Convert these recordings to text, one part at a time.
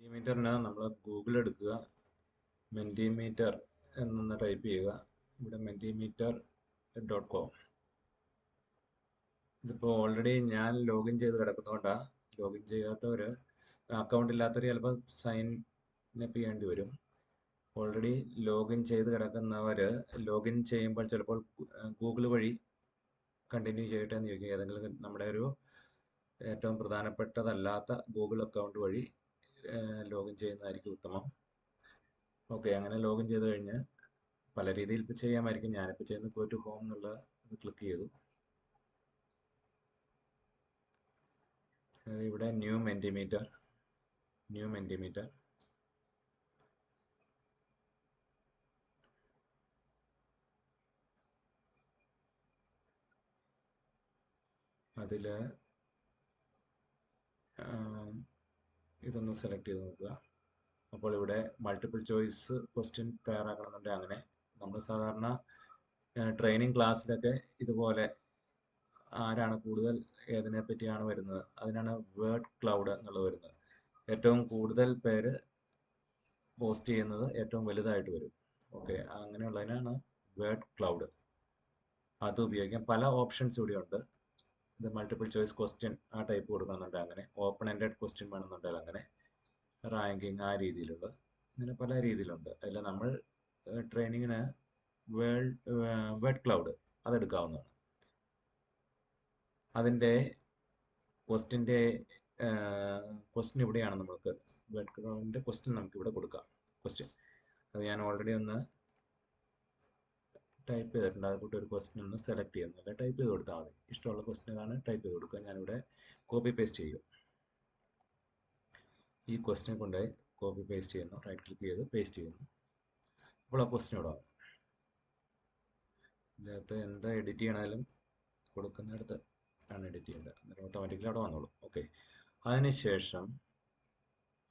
മെന്റിമീറ്ററിന് നമ്മൾ ഗൂഗിൾ എടുക്കുക, മെന്റിമീറ്റർ എന്നൊന്ന് ടൈപ്പ് ചെയ്യുക. ഇവിടെ mentimeter.com. ഇതിപ്പോൾ ഓൾറെഡി ഞാൻ ലോഗിൻ ചെയ്ത് കിടക്കുന്നതുകൊണ്ടാണ്. ലോഗിൻ ചെയ്യാത്തവർ, അക്കൗണ്ട് ഇല്ലാത്തവർ ചിലപ്പോൾ സൈൻ അപ്പ് ചെയ്യേണ്ടി വരും. ഓൾറെഡി ലോഗിൻ ചെയ്ത് കിടക്കുന്നവർ ലോഗിൻ ചെയ്യുമ്പോൾ ചിലപ്പോൾ ഗൂഗിൾ വഴി കണ്ടിന്യൂ ചെയ്യട്ടെ എന്ന് ചോദിക്കും. ഏതെങ്കിലും നമ്മുടെ ഒരു ഏറ്റവും പ്രധാനപ്പെട്ടതല്ലാത്ത ഗൂഗിൾ അക്കൗണ്ട് വഴി ലോഗിൻ ചെയ്യുന്നതായിരിക്കും ഉത്തമം. ഓക്കെ, അങ്ങനെ ലോഗിൻ ചെയ്ത് കഴിഞ്ഞ് പല രീതിയിൽ ഇപ്പോൾ ചെയ്യാമായിരിക്കും. ഞാനിപ്പോൾ ചെയ്യുന്നത് ഗോ ടു ഹോം എന്നുള്ള ഇത് ക്ലിക്ക് ചെയ്തു. ഇവിടെ ന്യൂ മെന്റിമീറ്റർ അതിൽ ഇതൊന്ന് സെലക്ട് ചെയ്ത് നോക്കുക. അപ്പോൾ ഇവിടെ മൾട്ടിപ്പിൾ ചോയ്സ് ക്വസ്റ്റ്യൻ തയ്യാറാക്കണമെന്നുണ്ടെങ്കിൽ അങ്ങനെ. നമ്മൾ സാധാരണ ട്രെയിനിങ് ക്ലാസ്സിലൊക്കെ ഇതുപോലെ ആരാണ് കൂടുതൽ ഏതിനെ പറ്റിയാണ് വരുന്നത്, അതിനാണ് വേർഡ് ക്ലൗഡ് എന്നുള്ളത് വരുന്നത്. ഏറ്റവും കൂടുതൽ പേര് പോസ്റ്റ് ചെയ്യുന്നത് ഏറ്റവും വലുതായിട്ട് വരും. ഓക്കെ, അങ്ങനെയുള്ളതിനാണ് വേർഡ് ക്ലൗഡ്. അത് ഉപയോഗിക്കാം. പല ഓപ്ഷൻസ് ഇവിടെ ഉണ്ട്. ഇത് മൾട്ടിപ്പിൾ ചോയ്സ് ക്വസ്റ്റ്യൻ ആ ടൈപ്പ് കൊടുക്കണമെന്നുണ്ടെങ്കിൽ അങ്ങനെ, ഓപ്പൺ എൻഡഡ് ക്വസ്റ്റ്യൻ വേണമെന്നുണ്ടെങ്കിൽ അങ്ങനെ, റാങ്കിങ് ആ രീതിയിലുള്ള, ഇങ്ങനെ പല രീതിയിലുണ്ട്. അതിൽ നമ്മൾ ട്രെയിനിങ്ങിന് വേർഡ് ക്ലൗഡ് അതെടുക്കാവുന്നതാണ്. അതിൻ്റെ ക്വസ്റ്റ്യൻ ഇവിടെയാണ്. നമുക്ക് വേർഡ് ക്ലൗഡിൻ്റെ ക്വസ്റ്റ്യൻ നമുക്കിവിടെ കൊടുക്കാം. ക്വസ്റ്റ്യൻ അത് ഞാൻ ഓൾറെഡി ഒന്ന് ടൈപ്പ് ചെയ്തിട്ടുണ്ട്. അതുകൂട്ട് ഒരു ക്വസ്റ്റ്യൻ ഒന്ന് സെലക്ട് ചെയ്യുന്നില്ല, ടൈപ്പ് ചെയ്ത് കൊടുത്താൽ മതി. ഇഷ്ടമുള്ള ക്വസ്റ്റ്യനാണ് ടൈപ്പ് ചെയ്ത് കൊടുക്കുക. ഞാനിവിടെ കോപ്പി പേസ്റ്റ് ചെയ്യും. ഈ ക്വസ്റ്റ്യൻ കൊണ്ടുപോയി കോപ്പി പേസ്റ്റ് ചെയ്യുന്നു. റൈറ്റ് ക്ലിക്ക് ചെയ്ത് പേസ്റ്റ് ചെയ്യുന്നു. അപ്പോൾ ആ ക്വസ്റ്റ്യൻ ഇവിടെ വന്നു. ഇതിനകത്ത് എന്താ എഡിറ്റ് ചെയ്യണമെങ്കിലും കൊടുക്കുന്നിടത്ത് ആണ് എഡിറ്റ് ചെയ്യേണ്ടത്. അന്നേരം ഓട്ടോമാറ്റിക്കലി അവിടെ വന്നോളൂ. ഓക്കെ, അതിനുശേഷം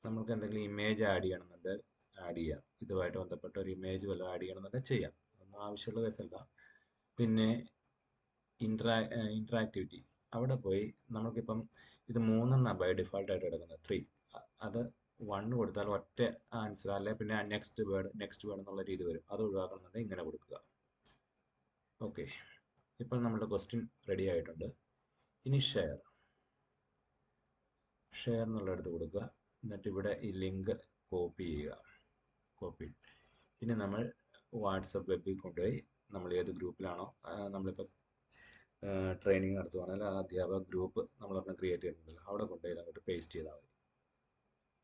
നമുക്ക് എന്തെങ്കിലും ഇമേജ് ആഡ് ചെയ്യണമെന്നുണ്ടെങ്കിൽ ആഡ് ചെയ്യാം. ഇതുമായിട്ട് ബന്ധപ്പെട്ട ഒരു ഇമേജ് വല്ലതും ആഡ് ചെയ്യണമെന്നുണ്ടെങ്കിൽ ചെയ്യാം. ഒന്നും ആവശ്യമുള്ള കേസല്ല. പിന്നെ ഇൻട്രാക്ടിവിറ്റി അവിടെ പോയി നമുക്കിപ്പം ഇത് 3 ബൈ ഡിഫാൾട്ടായിട്ട് കിടക്കുന്നത് 3. അത് 1 കൊടുത്താൽ ഒറ്റ ആൻസർ, അല്ലെ പിന്നെ നെക്സ്റ്റ് വേർഡ് എന്നുള്ള രീതി വരും. അത് ഒഴിവാക്കണമെന്നുണ്ടെങ്കിൽ ഇങ്ങനെ കൊടുക്കുക. ഓക്കെ, ഇപ്പോൾ നമ്മുടെ ക്വസ്റ്റ്യൻ റെഡി ആയിട്ടുണ്ട്. ഇനി ഷെയർ എന്നുള്ളടത്ത് കൊടുക്കുക. എന്നിട്ട് ഇവിടെ ഈ ലിങ്ക് കോപ്പി ചെയ്യുക. ഇനി നമ്മൾ വാട്സപ്പ് വെബിൽ കൊണ്ടുപോയി നമ്മൾ ഏത് ഗ്രൂപ്പിലാണോ നമ്മളിപ്പോൾ ട്രെയിനിങ് നടത്തുവാണെങ്കിൽ ആ അധ്യാപക ഗ്രൂപ്പ് നമ്മളൊന്ന് ക്രിയേറ്റ് ചെയ്യുന്നുണ്ടല്ലോ, അവിടെ കൊണ്ടുപോയി അങ്ങോട്ട് പേസ്റ്റ് ചെയ്താൽ മതി.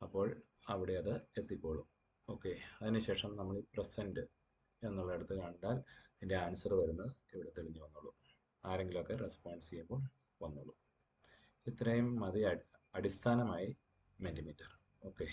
അപ്പോൾ അവിടെ അത് എത്തിക്കോളും. ഓക്കെ, അതിനുശേഷം നമ്മൾ പ്രസൻറ്റ് എന്നുള്ളിടത്ത് കണ്ടാൽ ഇതിൻ്റെ ആൻസർ വരുന്നത് ഇവിടെ തെളിഞ്ഞു വന്നോളൂ. ആരെങ്കിലുമൊക്കെ റെസ്പോൺസ് ചെയ്യുമ്പോൾ വന്നോളൂ. ഇത്രയും മതി അടിസ്ഥാനമായി മെന്റിമീറ്റർ. ഓക്കെ.